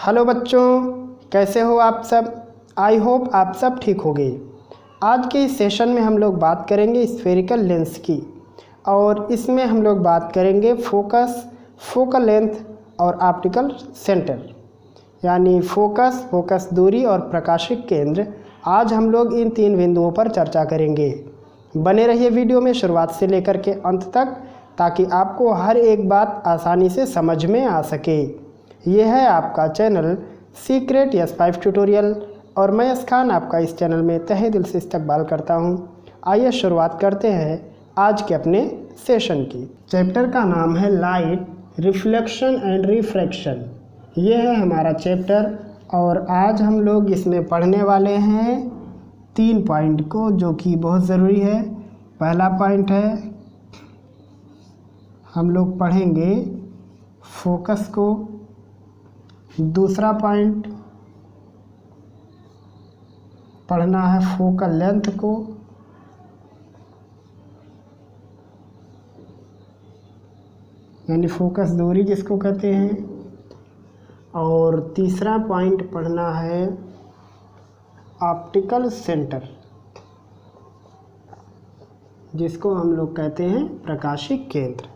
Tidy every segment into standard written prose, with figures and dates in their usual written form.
Hello बच्चों, कैसे हो आप सब। आई होप आप सब ठीक होंगे। आज के इस सेशन में हम लोग बात करेंगे स्फेरिकल लेंस की, और इसमें हम लोग बात करेंगे फोकस, फोकल लेंथ और ऑप्टिकल सेंटर, यानी फोकस दूरी और प्रकाशिक केंद्र। आज हम लोग इन तीन बिंदुओं पर चर्चा करेंगे। बने रहिए वीडियो में शुरुआत से लेकर के अंत तक, ताकि आपको हर एक बात आसानी से समझ में आ सके। यह है आपका चैनल सीक्रेट S5 ट्यूटोरियल, और मैं यश खान आपका इस चैनल में तहे दिल से इस्तकबाल करता हूं। आइए शुरुआत करते हैं आज के अपने सेशन की। चैप्टर का नाम है लाइट, रिफ्लेक्शन एंड रिफ्रैक्शन। यह है हमारा चैप्टर, और आज हम लोग इसमें पढ़ने वाले हैं 3 पॉइंट को, जो कि बहुत ज़रूरी है। पहला पॉइंट है, हम लोग पढ़ेंगे फोकस को। दूसरा पॉइंट पढ़ना है फोकल लेंथ को। यानी फोकस दूरी जिसको कहते हैं। और तीसरा पॉइंट पढ़ना है ऑप्टिकल सेंटर, जिसको हम लोग कहते हैं प्रकाशिक केंद्र।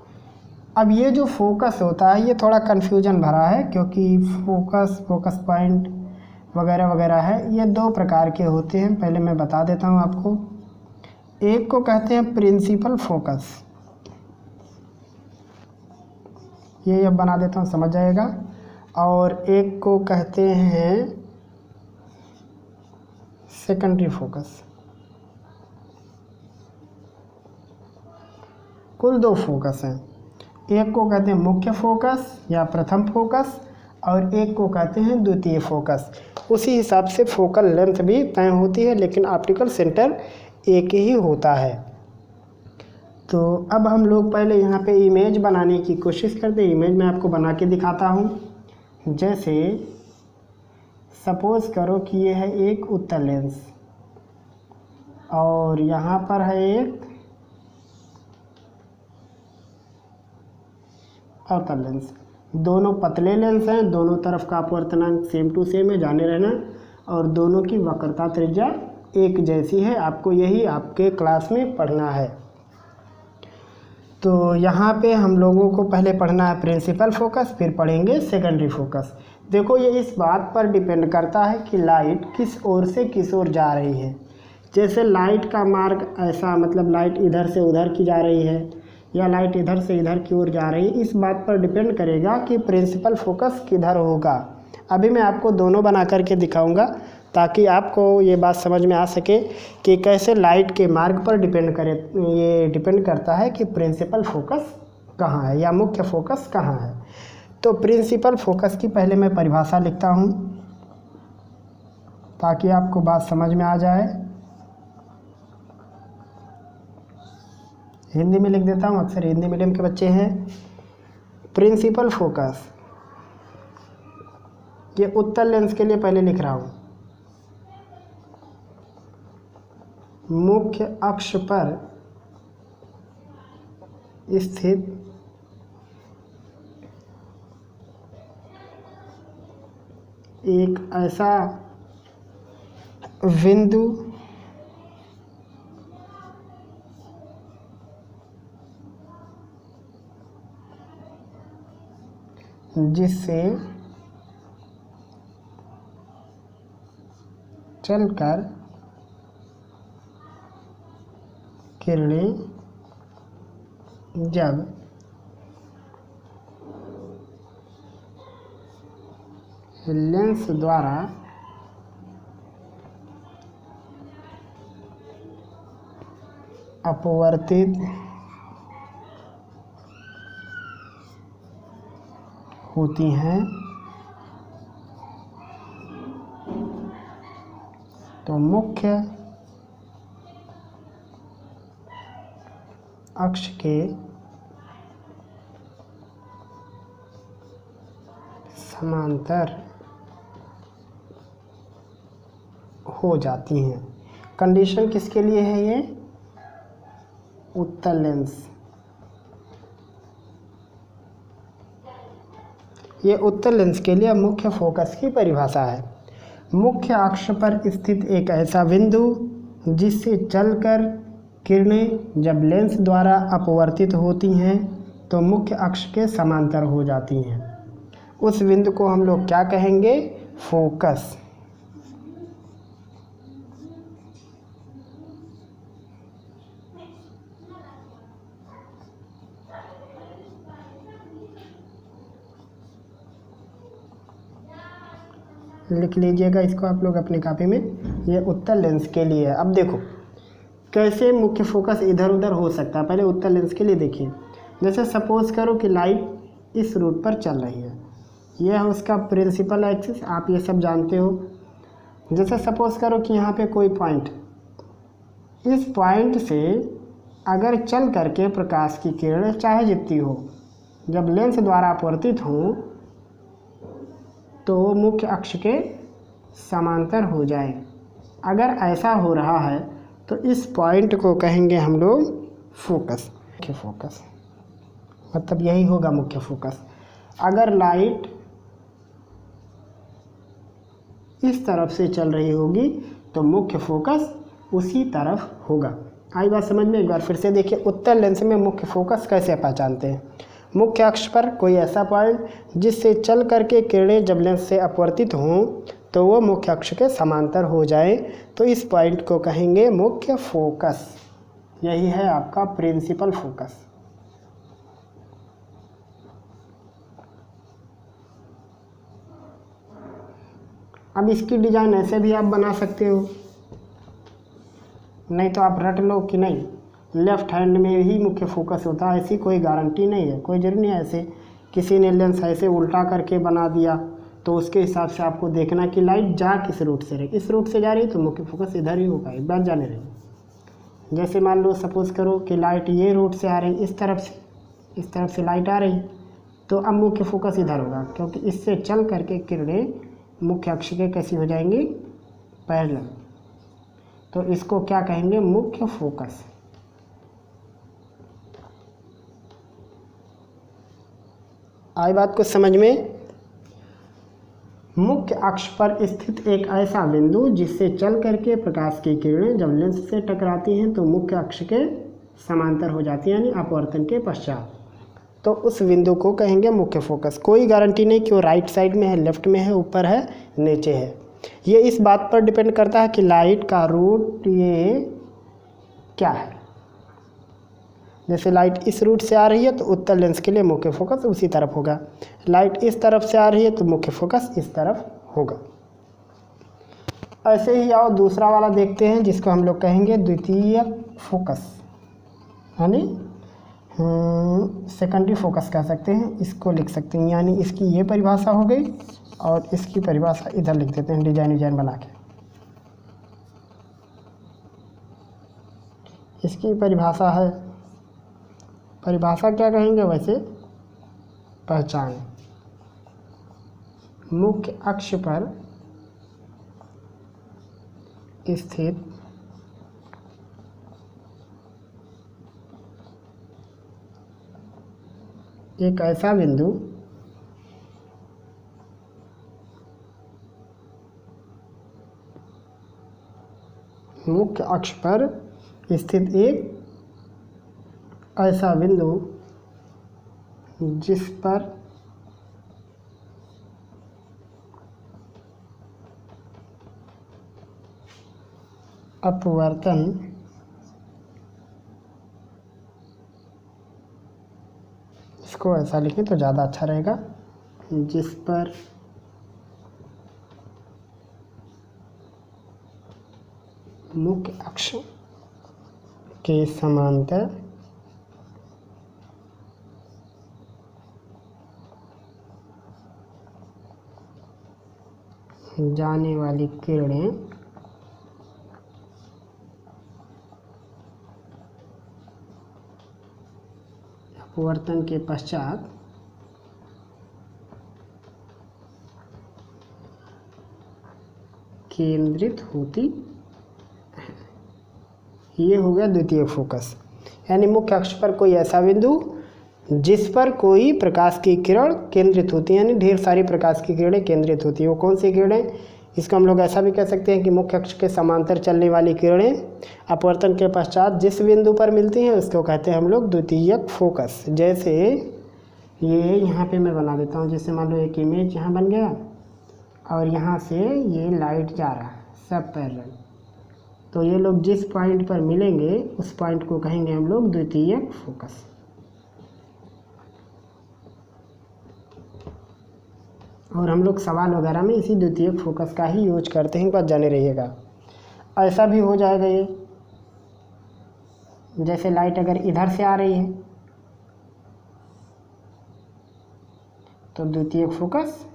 अब ये जो फोकस होता है ये थोड़ा कन्फ्यूजन भरा है, क्योंकि फोकस पॉइंट वगैरह वगैरह है। ये 2 प्रकार के होते हैं, पहले मैं बता देता हूँ आपको। एक को कहते हैं प्रिंसिपल फोकस, ये अब बना देता हूँ, समझ जाएगा। और एक को कहते हैं सेकेंडरी फोकस। कुल 2 फोकस हैं। एक को कहते हैं मुख्य फोकस या प्रथम फोकस, और एक को कहते हैं द्वितीय फोकस। उसी हिसाब से फोकल लेंथ भी तय होती है, लेकिन ऑप्टिकल सेंटर एक ही होता है। तो अब हम लोग पहले यहाँ पे इमेज बनाने की कोशिश करते हैं। इमेज मैं आपको बना के दिखाता हूँ। जैसे सपोज़ करो कि ये है एक उत्तल लेंस, और यहाँ पर है एक अवतल लेंस। दोनों पतले लेंस हैं, दोनों तरफ का अपवर्तनांक सेम टू सेम है, जाने रहना। और दोनों की वक्रता त्रिज्या एक जैसी है। आपको यही आपके क्लास में पढ़ना है। तो यहाँ पे हम लोगों को पहले पढ़ना है प्रिंसिपल फोकस, फिर पढ़ेंगे सेकेंडरी फोकस। देखो, ये इस बात पर डिपेंड करता है कि लाइट किस ओर से किस ओर जा रही है। जैसे लाइट का मार्ग ऐसा, मतलब लाइट इधर से उधर की जा रही है, या लाइट इधर से इधर की ओर जा रही है, इस बात पर डिपेंड करेगा कि प्रिंसिपल फोकस किधर होगा। अभी मैं आपको दोनों बना करके दिखाऊंगा, ताकि आपको ये बात समझ में आ सके कि कैसे लाइट के मार्ग पर ये डिपेंड करता है कि प्रिंसिपल फोकस कहाँ है या मुख्य फोकस कहाँ है। तो प्रिंसिपल फोकस की पहले मैं परिभाषा लिखता हूँ, ताकि आपको बात समझ में आ जाए। हिंदी में लिख देता हूँ, अक्सर हिंदी मीडियम के बच्चे हैं। प्रिंसिपल फोकस, ये उत्तल लेंस के लिए पहले लिख रहा हूँ। मुख्य अक्ष पर स्थित एक ऐसा बिंदु जिससे चलकर किरणें जब लेंस द्वारा अपवर्तित होती हैं, तो मुख्य अक्ष के समांतर हो जाती हैं। कंडीशन किसके लिए है ये? उत्तल लेंस। ये उत्तल लेंस के लिए मुख्य फोकस की परिभाषा है। मुख्य अक्ष पर स्थित एक ऐसा बिंदु जिससे चलकर किरणें जब लेंस द्वारा अपवर्तित होती हैं तो मुख्य अक्ष के समांतर हो जाती हैं। उस बिंदु को हम लोग क्या कहेंगे? फोकस। लिख लीजिएगा इसको आप लोग अपनी कॉपी में, ये उत्तल लेंस के लिए है। अब देखो कैसे मुख्य फोकस इधर उधर हो सकता है। पहले उत्तल लेंस के लिए देखिए, जैसे सपोज करो कि लाइट इस रूट पर चल रही है, यह है उसका प्रिंसिपल एक्सिस, आप ये सब जानते हो। जैसे सपोज करो कि यहाँ पे कोई पॉइंट, इस पॉइंट से अगर चल करके प्रकाश की किरणें चाहे जितनी हो जब लेंस द्वारा अपवर्तित हों तो मुख्य अक्ष के समांतर हो जाए। अगर ऐसा हो रहा है तो इस पॉइंट को कहेंगे हम लोग फोकस। मुख्य फोकस मतलब यही होगा मुख्य फोकस। अगर लाइट इस तरफ से चल रही होगी तो मुख्य फोकस उसी तरफ होगा। आई बात समझ में? एक बार फिर से देखिए, उत्तल लेंस में मुख्य फोकस कैसे पहचानते हैं। मुख्य अक्ष पर कोई ऐसा पॉइंट जिससे चल करके किरणें जब लेंस से अपवर्तित हों तो वो मुख्य अक्ष के समांतर हो जाए तो इस पॉइंट को कहेंगे मुख्य फोकस। यही है आपका प्रिंसिपल फोकस। अब इसकी डिज़ाइन ऐसे भी आप बना सकते हो, नहीं तो आप रट लो कि नहीं लेफ़्ट हैंड में ही मुख्य फोकस होता है। ऐसी कोई गारंटी नहीं है, कोई जरूरी नहीं है। ऐसे किसी ने लेंस ऐसे उल्टा करके बना दिया तो उसके हिसाब से आपको देखना कि लाइट जा किस रूट से रही। इस रूट से जा रही तो मुख्य फोकस इधर ही होगा, एक बार जाने रही। जैसे मान लो सपोज़ करो कि लाइट ये रूट से आ रही, इस तरफ से लाइट आ रही तो अब मुख्य फोकस इधर होगा, क्योंकि इससे चल करके किरणें मुख्य अक्ष के कैसी हो जाएंगी? पैरेलल। तो इसको क्या कहेंगे? मुख्य फोकस। आई बात को समझ में? मुख्य अक्ष पर स्थित एक ऐसा बिंदु जिससे चल करके प्रकाश की किरणें जब लेंस से टकराती हैं तो मुख्य अक्ष के समांतर हो जाती हैं, यानी अपवर्तन के पश्चात। तो उस बिंदु को कहेंगे मुख्य फोकस। कोई गारंटी नहीं कि वो राइट साइड में है, लेफ्ट में है, ऊपर है, नीचे है। ये इस बात पर डिपेंड करता है कि लाइट का रूट ये क्या है। जैसे लाइट इस रूट से आ रही है तो उत्तल लेंस के लिए मुख्य फोकस उसी तरफ होगा। लाइट इस तरफ से आ रही है तो मुख्य फोकस इस तरफ होगा। ऐसे ही आओ दूसरा वाला देखते हैं जिसको हम लोग कहेंगे द्वितीय फोकस, यानी सेकेंडरी फोकस कह सकते हैं, इसको लिख सकते हैं। यानी इसकी ये परिभाषा हो गई और इसकी परिभाषा इधर लिख देते हैं डिजाइन बना के। इसकी परिभाषा है, परिभाषा क्या कहेंगे वैसे? पहचान। मुख्य अक्ष पर स्थित एक ऐसा बिंदु मुख्य अक्ष पर स्थित एक ऐसा बिंदु जिस पर अपवर्तन इसको ऐसा लिखें तो ज़्यादा अच्छा रहेगा, जिस पर मुख्य अक्ष के समांतर जाने वाली किरणें अपवर्तन के पश्चात केंद्रित होती है। ये हो गया द्वितीय फोकस। यानी मुख्य अक्ष पर कोई ऐसा बिंदु जिस पर कोई प्रकाश की किरण केंद्रित होती है, यानी ढेर सारी प्रकाश की किरणें केंद्रित होती है। वो कौन सी किरणें? इसको हम लोग ऐसा भी कह सकते हैं कि मुख्य अक्ष के समांतर चलने वाली किरणें अपवर्तन के पश्चात जिस बिंदु पर मिलती हैं उसको कहते हैं हम लोग द्वितीयक फोकस। जैसे ये यहाँ पे मैं बना देता हूँ, जैसे मान लो एक इमेज यहाँ बन गया और यहाँ से ये लाइट जा रहा है सब पैरेलल, तो ये लोग जिस पॉइंट पर मिलेंगे उस पॉइंट को कहेंगे हम लोग द्वितीयक फोकस। और हम लोग सवाल वगैरह में इसी द्वितीयक फोकस का ही यूज करते हैं, बस जाने रहिएगा। ऐसा भी हो जाएगा ये, जैसे लाइट अगर इधर से आ रही है तो द्वितीयक फोकस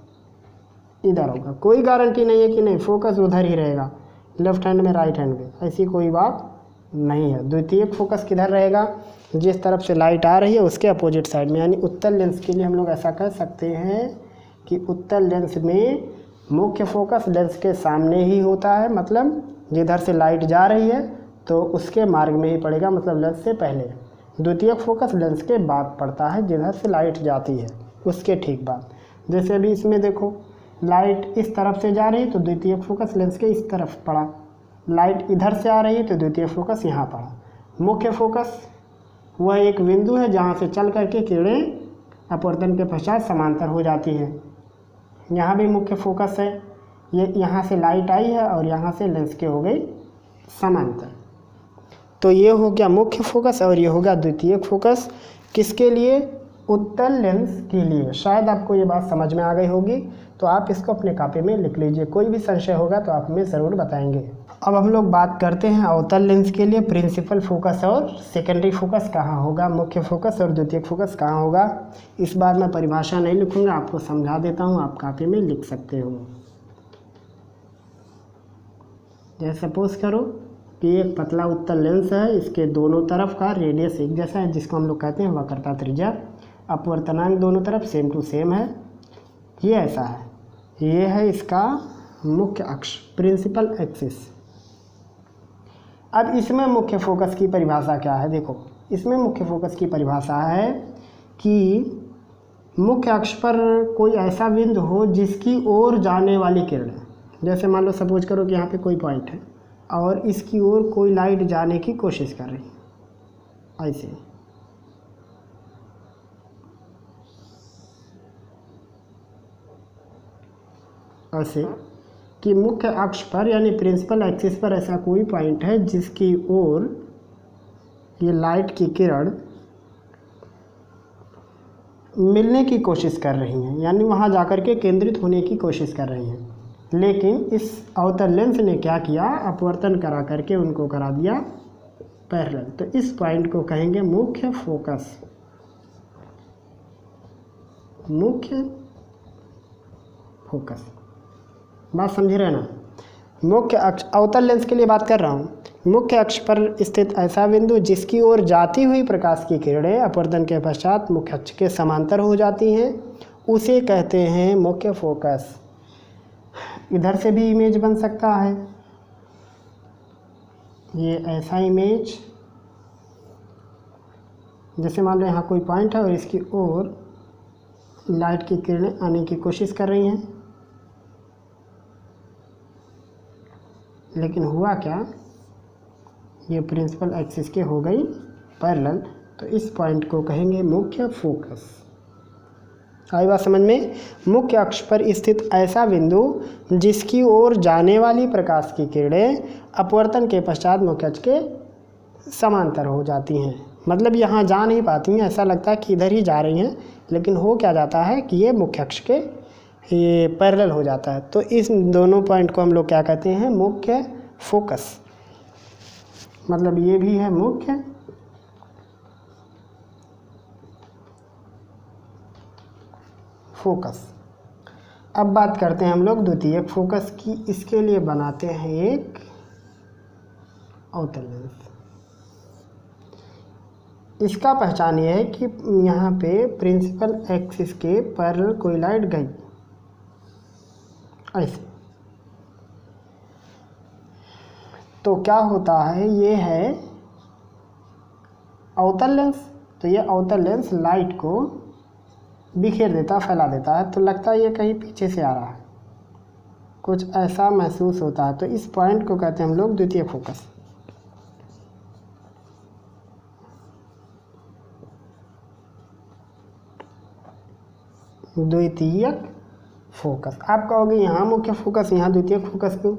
इधर होगा। कोई गारंटी नहीं है कि नहीं फोकस उधर ही रहेगा, लेफ्ट हैंड में राइट हैंड में, ऐसी कोई बात नहीं है। द्वितीयक फोकस किधर रहेगा? जिस तरफ से लाइट आ रही है उसके अपोजिट साइड में। यानी उत्तल लेंस के लिए हम लोग ऐसा कह सकते हैं कि उत्तल लेंस में मुख्य फोकस लेंस के सामने ही होता है, मतलब जिधर से लाइट जा रही है तो उसके मार्ग में ही पड़ेगा, मतलब लेंस से पहले। द्वितीयक फोकस लेंस के बाद पड़ता है, जिधर से लाइट जाती है उसके ठीक बाद। जैसे अभी इसमें देखो लाइट इस तरफ से जा रही है तो द्वितीयक फोकस लेंस के इस तरफ पड़ा, लाइट इधर से आ रही है तो द्वितीयक फोकस यहाँ पड़ा। मुख्य फोकस वह एक बिंदु है जहाँ से चल करके किरणें अपवर्तन के पश्चात समांतर हो जाती हैं। यहाँ भी मुख्य फोकस है, ये यहाँ से लाइट आई है और यहाँ से लेंस के हो गई समांतर। तो ये हो गया मुख्य फोकस और ये हो गया द्वितीयक फोकस। किसके लिए? उत्तल लेंस के लिए। शायद आपको ये बात समझ में आ गई होगी, तो आप इसको अपने कॉपी में लिख लीजिए। कोई भी संशय होगा तो आप हमें ज़रूर बताएंगे। अब हम लोग बात करते हैं अवतल लेंस के लिए प्रिंसिपल फोकस और सेकेंडरी फोकस कहाँ होगा, मुख्य फोकस और द्वितीयक फोकस कहाँ होगा। इस बार मैं परिभाषा नहीं लिखूंगा, आपको समझा देता हूँ, आप कॉपी में लिख सकते हो। जैसे सपोज करो कि एक पतला उत्तल लेंस है, इसके दोनों तरफ का रेडियस एक जैसा है, जिसको हम लोग कहते हैं वक्रता त्रिज्या। अपवर्तनांक दोनों तरफ सेम टू सेम है। ये ऐसा है, ये है इसका मुख्य अक्ष, प्रिंसिपल एक्सिस। अब इसमें मुख्य फोकस की परिभाषा क्या है? देखो, इसमें मुख्य फोकस की परिभाषा है कि मुख्य अक्ष पर कोई ऐसा बिंदु हो जिसकी ओर जाने वाली किरणें, जैसे मान लो सपोज करो कि यहाँ पे कोई पॉइंट है और इसकी ओर कोई लाइट जाने की कोशिश कर रही है, ऐसे ऐसे कि मुख्य अक्ष पर यानी प्रिंसिपल एक्सिस पर ऐसा कोई पॉइंट है जिसकी ओर ये लाइट की किरण मिलने की कोशिश कर रही हैं, यानी वहाँ जाकर के केंद्रित होने की कोशिश कर रही हैं। लेकिन इस अवतल लेंस ने क्या किया? अपवर्तन करा करके उनको करा दिया पैरेलल। तो इस पॉइंट को कहेंगे मुख्य फोकस। मुख्य फोकस, बात समझे रहे ना? मुख्य अक्ष, अवतल लेंस के लिए बात कर रहा हूँ। मुख्य अक्ष पर स्थित ऐसा बिंदु जिसकी ओर जाती हुई प्रकाश की किरणें अपवर्तन के पश्चात मुख्य अक्ष के समांतर हो जाती हैं, उसे कहते हैं मुख्य फोकस। इधर से भी इमेज बन सकता है, ये ऐसा इमेज, जैसे मान लो यहाँ कोई पॉइंट है और इसकी ओर लाइट की किरणें आने की कोशिश कर रही हैं, लेकिन हुआ क्या? ये प्रिंसिपल एक्सिस के हो गई पैरेलल, तो इस पॉइंट को कहेंगे मुख्य फोकस। आई बात समझ में? मुख्य अक्ष पर स्थित ऐसा बिंदु जिसकी ओर जाने वाली प्रकाश की किरणें अपवर्तन के पश्चात मुख्य अक्ष के समांतर हो जाती हैं। मतलब यहाँ जा नहीं पाती हैं, ऐसा लगता है कि इधर ही जा रही हैं, लेकिन हो क्या जाता है कि ये मुख्य अक्ष के ये पैरेलल हो जाता है। तो इस दोनों पॉइंट को हम लोग क्या कहते हैं? मुख्य फोकस। मतलब ये भी है मुख्य फोकस। अब बात करते हैं हम लोग द्वितीयक फोकस की। इसके लिए बनाते हैं एक अवतल लेंस। इसका पहचान ये है कि यहाँ पे प्रिंसिपल एक्सिस के पैरेलल कोई लाइट गई ऐसे, तो क्या होता है? ये है अवतल लेंस। तो ये आउटर लेंस लाइट को बिखेर देता, फैला देता है, तो लगता है ये कहीं पीछे से आ रहा है, कुछ ऐसा महसूस होता है। तो इस पॉइंट को कहते हैं हम लोग द्वितीयक फोकस। द्वितीयक फोकस। आप कहोगे यहाँ मुख्य फोकस, यहाँ द्वितीयक फोकस क्यों?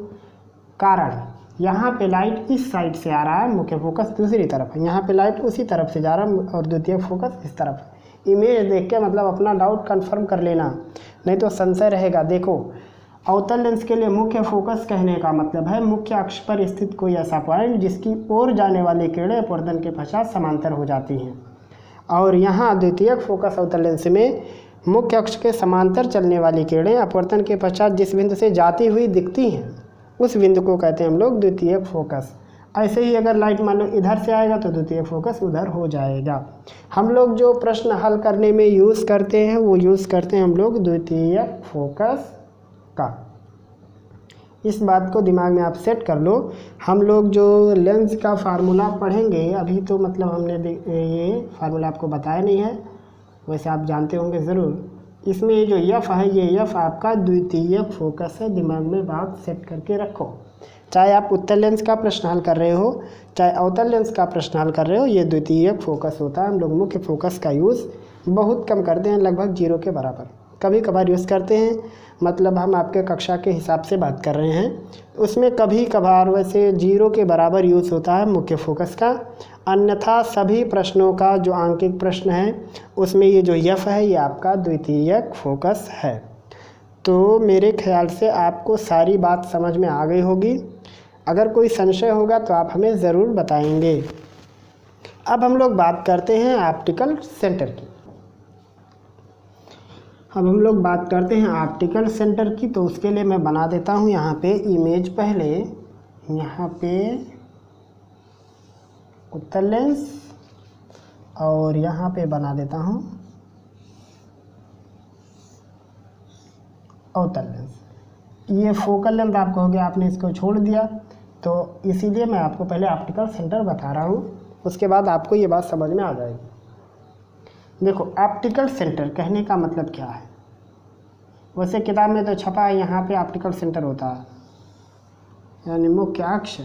कारण यहाँ पे लाइट इस साइड से आ रहा है, मुख्य फोकस दूसरी तरफ है, यहाँ पे लाइट उसी तरफ से जा रहा है और द्वितीयक फोकस इस तरफ है। इमेज देख के मतलब अपना डाउट कंफर्म कर लेना, नहीं तो संशय रहेगा। देखो, अवतल लेंस के लिए मुख्य फोकस कहने का मतलब है मुख्य अक्ष पर स्थित कोई ऐसा पॉइंट जिसकी ओर जाने वाली किरणें अपवर्तन के पश्चात समांतर हो जाती हैं। और यहाँ द्वितीयक फोकस अवतल लेंस में मुख्य अक्ष के समांतर चलने वाली किरणें अपवर्तन के पश्चात जिस बिंदु से जाती हुई दिखती हैं उस बिंदु को कहते हैं हम लोग द्वितीयक फोकस। ऐसे ही अगर लाइट मान लो इधर से आएगा तो द्वितीयक फोकस उधर हो जाएगा। हम लोग जो प्रश्न हल करने में यूज़ करते हैं वो यूज़ करते हैं हम लोग द्वितीयक फोकस का। इस बात को दिमाग में आप सेट कर लो। हम लोग जो लेंस का फार्मूला पढ़ेंगे, अभी तो मतलब हमने ये फार्मूला आपको बताया नहीं है, वैसे आप जानते होंगे ज़रूर। इसमें ये जो यफ है, ये यफ आपका द्वितीयक फोकस है। दिमाग में बात सेट करके रखो। चाहे आप उत्तल लेंस का प्रश्न हल कर रहे हो, चाहे अवतल लेंस का प्रश्न हल कर रहे हो, ये द्वितीयक फोकस होता है। हम लोग मुख्य फोकस का यूज़ बहुत कम करते हैं, लगभग 0 के बराबर। कभी कभार यूज़ करते हैं, मतलब हम आपके कक्षा के हिसाब से बात कर रहे हैं, उसमें कभी कभार वैसे 0 के बराबर यूज़ होता है मुख्य फोकस का। अन्यथा सभी प्रश्नों का जो आंकिक प्रश्न है उसमें ये जो यफ है ये आपका द्वितीयक फोकस है। तो मेरे ख्याल से आपको सारी बात समझ में आ गई होगी। अगर कोई संशय होगा तो आप हमें ज़रूर बताएंगे। अब हम लोग बात करते हैं ऑप्टिकल सेंटर की। अब हम लोग बात करते हैं ऑप्टिकल सेंटर की। तो उसके लिए मैं बना देता हूँ यहाँ पे इमेज। पहले यहाँ पे उत्तल लेंस और यहाँ पे बना देता हूँ अवतल लेंस। ये फोकल लेंथ आप कहोगे आपने इसको छोड़ दिया, तो इसीलिए मैं आपको पहले ऑप्टिकल सेंटर बता रहा हूँ, उसके बाद आपको ये बात समझ में आ जाएगी। देखो, ऑप्टिकल सेंटर कहने का मतलब क्या है? वैसे किताब में तो छपा है यहाँ पे ऑप्टिकल सेंटर होता है, यानी मुख्य अक्ष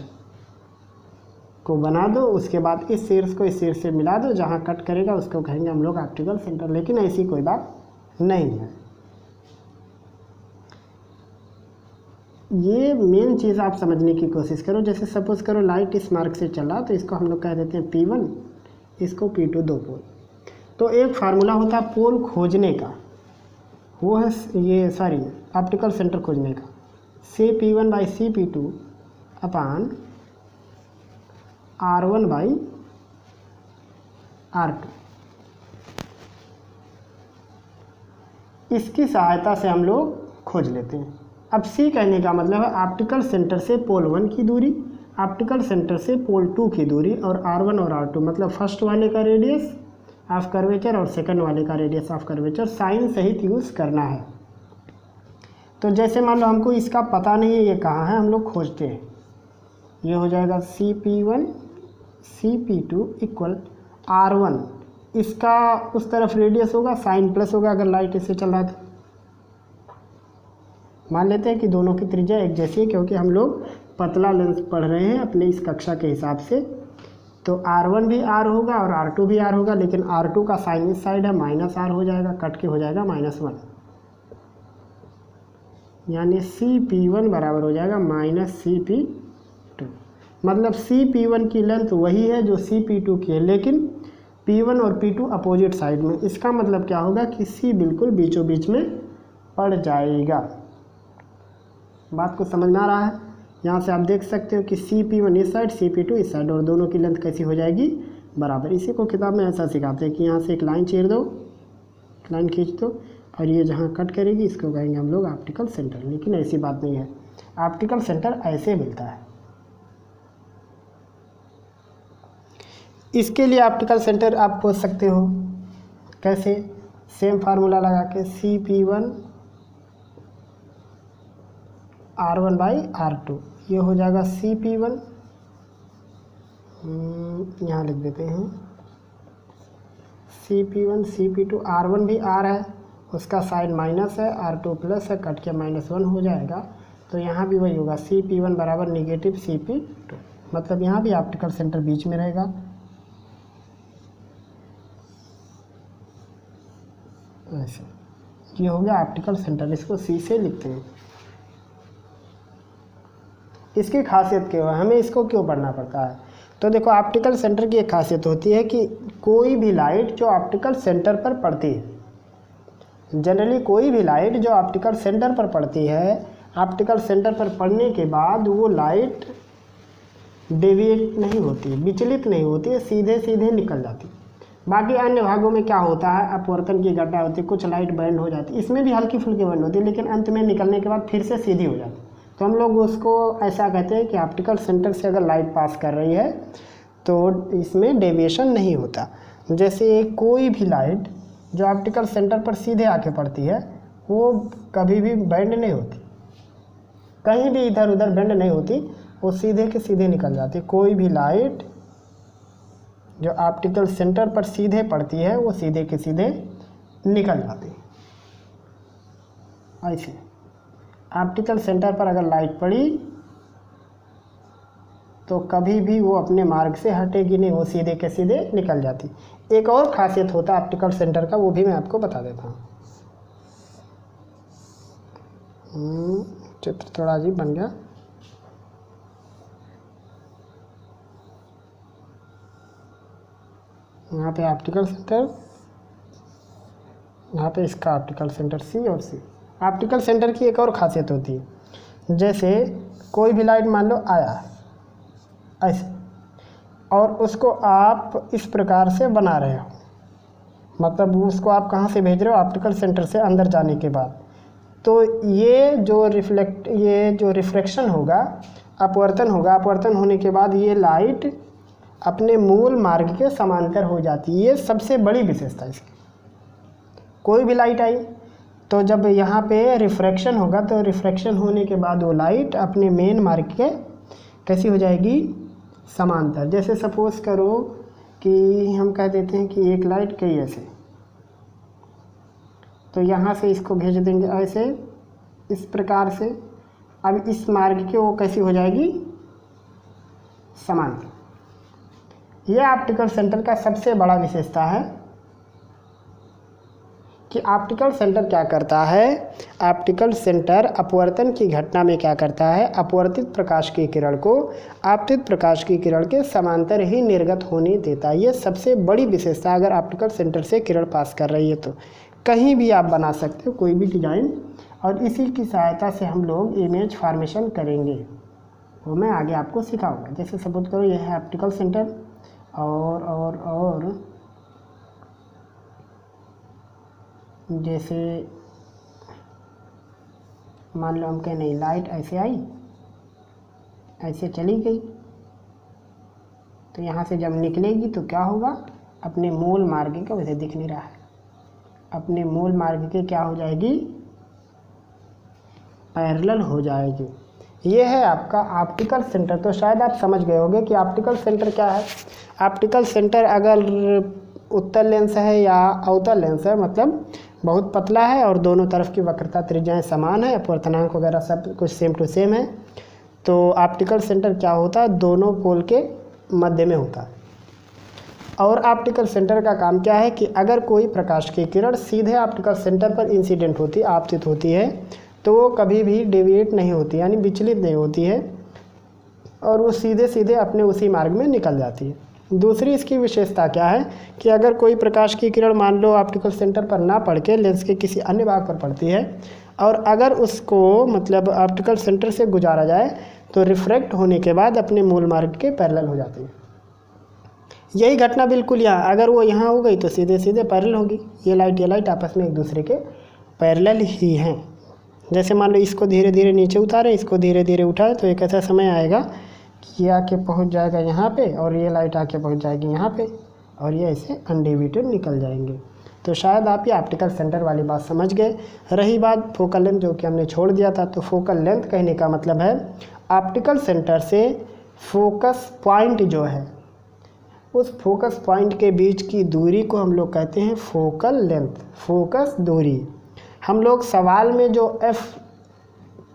को बना दो, उसके बाद इस शीर्ष को इस शीर्ष से मिला दो, जहाँ कट करेगा उसको कहेंगे हम लोग ऑप्टिकल सेंटर। लेकिन ऐसी कोई बात नहीं है। ये मेन चीज़ आप समझने की कोशिश करो। जैसे सपोज़ करो लाइट इस मार्ग से चला, तो इसको हम लोग कह देते हैं P1, इसको P2, 2 पोल। तो एक फार्मूला होता है पोल खोजने का, वो है ये ऑप्टिकल सेंटर खोजने का, CP1 by CP2 upon R1 by R2। इसकी सहायता से हम लोग खोज लेते हैं। अब C कहने का मतलब है ऑप्टिकल सेंटर से पोल 1 की दूरी, ऑप्टिकल सेंटर से पोल 2 की दूरी, और R1 और R2 मतलब फर्स्ट वाले का रेडियस ऑफ कर्वेचर और सेकंड वाले का रेडियस ऑफ कर्वेचर साइन सहित यूज़ करना है। तो जैसे मान लो हमको इसका पता नहीं है ये कहाँ है, हम लोग खोजते हैं। ये हो जाएगा CP1 CP2 इक्वल R1, इसका उस तरफ रेडियस होगा, साइन प्लस होगा अगर लाइट इससे चल रहा है तो। मान लेते हैं कि दोनों की त्रिज्या एक जैसी है, क्योंकि हम लोग पतला लेंस पढ़ रहे हैं अपने इस कक्षा के हिसाब से। तो R1 भी R होगा और R2 भी R होगा, लेकिन R2 का साइन इस साइड है, -R हो जाएगा, कट के हो जाएगा -1, यानी CP1 बराबर हो जाएगा -CP2। मतलब CP1 की लेंथ वही है जो CP2 की है, लेकिन P1 और P2 अपोजिट साइड में। इसका मतलब क्या होगा कि C बिल्कुल बीचों बीच में पड़ जाएगा। बात को समझ में आ रहा है? यहाँ से आप देख सकते हो कि CP1 इस साइड, CP2 इस साइड, और दोनों की लेंथ कैसी हो जाएगी? बराबर। इसी को किताब में ऐसा सिखाते हैं कि यहाँ से एक लाइन चीर दो, एक लाइन खींच दो, और ये जहाँ कट करेगी इसको कहेंगे हम लोग ऑप्टिकल सेंटर। लेकिन ऐसी बात नहीं है, ऑप्टिकल सेंटर ऐसे मिलता है। इसके लिए ऑप्टिकल सेंटर आप खोज सकते हो कैसे? सेम फार्मूला लगा के CP1 R1 बाई R2, ये हो जाएगा CP1, यहाँ लिख देते हैं CP1 CP2 R1 भी R है, उसका साइन माइनस है, R2 प्लस है, कट के -1 हो जाएगा। तो यहाँ भी वही होगा, CP1 बराबर निगेटिव CP2, मतलब यहाँ भी ऑप्टिकल सेंटर बीच में रहेगा। ऐसे ये हो गया ऑप्टिकल सेंटर, इसको C से लिखते हैं। इसकी खासियत क्या है, हमें इसको क्यों पढ़ना पड़ता है? तो देखो, ऑप्टिकल सेंटर की एक खासियत होती है कि कोई भी लाइट जो ऑप्टिकल सेंटर पर पड़ती है, जनरली कोई भी लाइट जो ऑप्टिकल सेंटर पर पड़ती है, ऑप्टिकल सेंटर पर पड़ने के बाद वो लाइट डेविएट नहीं होती, विचलित नहीं होती है, सीधे सीधे निकल जाती। बाकी अन्य भागों में क्या होता है, अपवर्तन की घटना होती है, कुछ लाइट बैंड हो जाती है, इसमें भी हल्की फुल्की बैंड होती है, लेकिन अंत में निकलने के बाद फिर से सीधी हो जाती है। तो हम लोग उसको ऐसा कहते हैं कि ऑप्टिकल सेंटर से अगर लाइट पास कर रही है तो इसमें डेविएशन नहीं होता। जैसे कोई भी लाइट जो ऑप्टिकल सेंटर पर सीधे आके पड़ती है वो कभी भी बेंड नहीं होती, कहीं भी इधर उधर बेंड नहीं होती, वो सीधे के सीधे निकल जाती। कोई भी लाइट जो ऑप्टिकल सेंटर पर सीधे पड़ती है वो सीधे के सीधे निकल जाती। ऐसे ऑप्टिकल सेंटर पर अगर लाइट पड़ी तो कभी भी वो अपने मार्ग से हटेगी नहीं, वो सीधे के सीधे निकल जाती। एक और खासियत होता है ऑप्टिकल सेंटर का, वो भी मैं आपको बता देता हूँ। चित्र थोड़ा अजीब बन गया। यहाँ पे ऑप्टिकल सेंटर, यहाँ पे इसका ऑप्टिकल सेंटर C और C। ऑप्टिकल सेंटर की एक और खासियत होती है, जैसे कोई भी लाइट मान लो आया ऐसे, और उसको आप इस प्रकार से बना रहे हो, मतलब उसको आप कहाँ से भेज रहे हो, ऑप्टिकल सेंटर से अंदर जाने के बाद, तो ये जो रिफ्रैक्शन होगा, अपवर्तन होगा, अपवर्तन होने के बाद ये लाइट अपने मूल मार्ग के समांतर हो जाती है। ये सबसे बड़ी विशेषता है इसकी। कोई भी लाइट आई तो जब यहाँ पे रिफ्रैक्शन होगा तो रिफ्रैक्शन होने के बाद वो लाइट अपने मेन मार्ग के कैसी हो जाएगी, समांतर। जैसे सपोज़ करो कि हम कह देते हैं कि एक लाइट कहीं ऐसे, तो यहाँ से इसको भेज देंगे ऐसे इस प्रकार से, अब इस मार्ग के वो कैसी हो जाएगी, समांतर। यह ऑप्टिकल सेंटर का सबसे बड़ा विशेषता है कि ऑप्टिकल सेंटर क्या करता है, ऑप्टिकल सेंटर अपवर्तन की घटना में क्या करता है, अपवर्तित प्रकाश की किरण को आपतित प्रकाश की किरण के समांतर ही निर्गत होने देता है। ये सबसे बड़ी विशेषता, अगर ऑप्टिकल सेंटर से किरण पास कर रही है तो कहीं भी आप बना सकते हो कोई भी डिज़ाइन, और इसी की सहायता से हम लोग इमेज फॉर्मेशन करेंगे, वो मैं आगे आपको सिखाऊंगा। जैसे सपोज करो यह है ऑप्टिकल सेंटर, और जैसे मान लो हम कहें नहीं, लाइट ऐसे आई, ऐसे चली गई, तो यहाँ से जब निकलेगी तो क्या होगा, अपने मूल मार्ग का, वैसे दिख नहीं रहा है, अपने मूल मार्ग के क्या हो जाएगी, पैरेलल हो जाएगी। ये है आपका ऑप्टिकल सेंटर। तो शायद आप समझ गए होंगे कि ऑप्टिकल सेंटर क्या है। ऑप्टिकल सेंटर अगर उत्तल लेंस है या अवतल लेंस है, मतलब बहुत पतला है और दोनों तरफ की वक्रता त्रिज्याएं समान है, अपवर्तनांक वगैरह सब कुछ सेम टू सेम है, तो ऑप्टिकल सेंटर क्या होता है, दोनों पोल के मध्य में होता है। और ऑप्टिकल सेंटर का काम क्या है कि अगर कोई प्रकाश की किरण सीधे ऑप्टिकल सेंटर पर इंसिडेंट होती, आपतित होती है, तो वो कभी भी डेविएट नहीं होती, यानी विचलित नहीं होती है, और वो सीधे सीधे अपने उसी मार्ग में निकल जाती है। दूसरी इसकी विशेषता क्या है कि अगर कोई प्रकाश की किरण मान लो ऑप्टिकल सेंटर पर ना पड़ के लेंस के किसी अन्य भाग पर पड़ती है, और अगर उसको मतलब ऑप्टिकल सेंटर से गुजारा जाए तो रिफ्रैक्ट होने के बाद अपने मूल मार्ग के पैरेलल हो जाती है। यही घटना बिल्कुल यहाँ, अगर वो यहाँ हो गई तो सीधे सीधे पैरेलल होगी। ये लाइट आपस में एक दूसरे के पैरेलल ही हैं। जैसे मान लो इसको धीरे धीरे नीचे उतारे, इसको धीरे धीरे उठाए, तो एक ऐसा समय आएगा कि ये आके पहुँच जाएगा यहाँ पे, और ये लाइट आके पहुँच जाएगी यहाँ पे, और ये ऐसे अनडेविएटेड निकल जाएंगे। तो शायद आप ये ऑप्टिकल सेंटर वाली बात समझ गए। रही बात फोकल लेंथ, जो कि हमने छोड़ दिया था, तो फोकल लेंथ कहने का मतलब है ऑप्टिकल सेंटर से फोकस पॉइंट जो है, उस फोकस पॉइंट के बीच की दूरी को हम लोग कहते हैं फोकल लेंथ, फोकस दूरी। हम लोग सवाल में जो f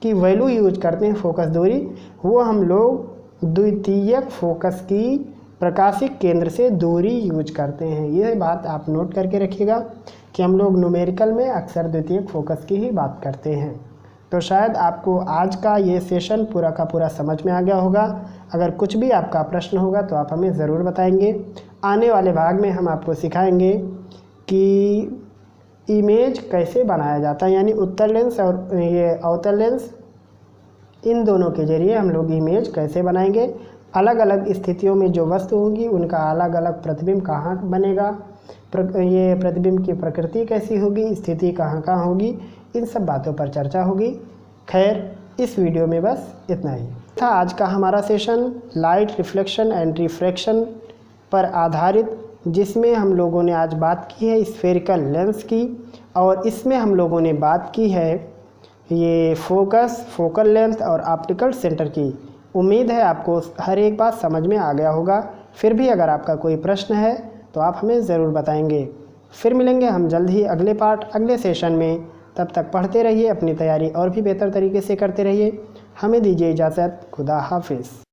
की वैल्यू यूज करते हैं फोकस दूरी, वो हम लोग द्वितीयक फोकस की प्रकाशिक केंद्र से दूरी यूज करते हैं। ये बात आप नोट करके रखिएगा कि हम लोग न्यूमेरिकल में अक्सर द्वितीयक फोकस की ही बात करते हैं। तो शायद आपको आज का ये सेशन पूरा का पूरा समझ में आ गया होगा। अगर कुछ भी आपका प्रश्न होगा तो आप हमें ज़रूर बताएंगे। आने वाले भाग में हम आपको सिखाएंगे कि इमेज कैसे बनाया जाता है, यानी उत्तल लेंस और ये अवतल लेंस, इन दोनों के जरिए हम लोग इमेज कैसे बनाएंगे। अलग अलग स्थितियों में जो वस्तु होगी उनका अलग अलग प्रतिबिंब कहाँ बनेगा, ये प्रतिबिंब की प्रकृति कैसी होगी, स्थिति कहाँ कहाँ होगी, इन सब बातों पर चर्चा होगी। खैर, इस वीडियो में बस इतना ही था आज का हमारा session, light reflection and refraction पर आधारित, जिसमें हम लोगों ने आज बात की है स्फेरिकल लेंस की, और इसमें हम लोगों ने बात की है ये फोकस, फोकल लेंथ और ऑप्टिकल सेंटर की। उम्मीद है आपको हर एक बात समझ में आ गया होगा। फिर भी अगर आपका कोई प्रश्न है तो आप हमें ज़रूर बताएंगे। फिर मिलेंगे हम जल्द ही अगले पार्ट, अगले सेशन में। तब तक पढ़ते रहिए, अपनी तैयारी और भी बेहतर तरीके से करते रहिए। हमें दीजिए इजाज़त। खुदा हाफिज़।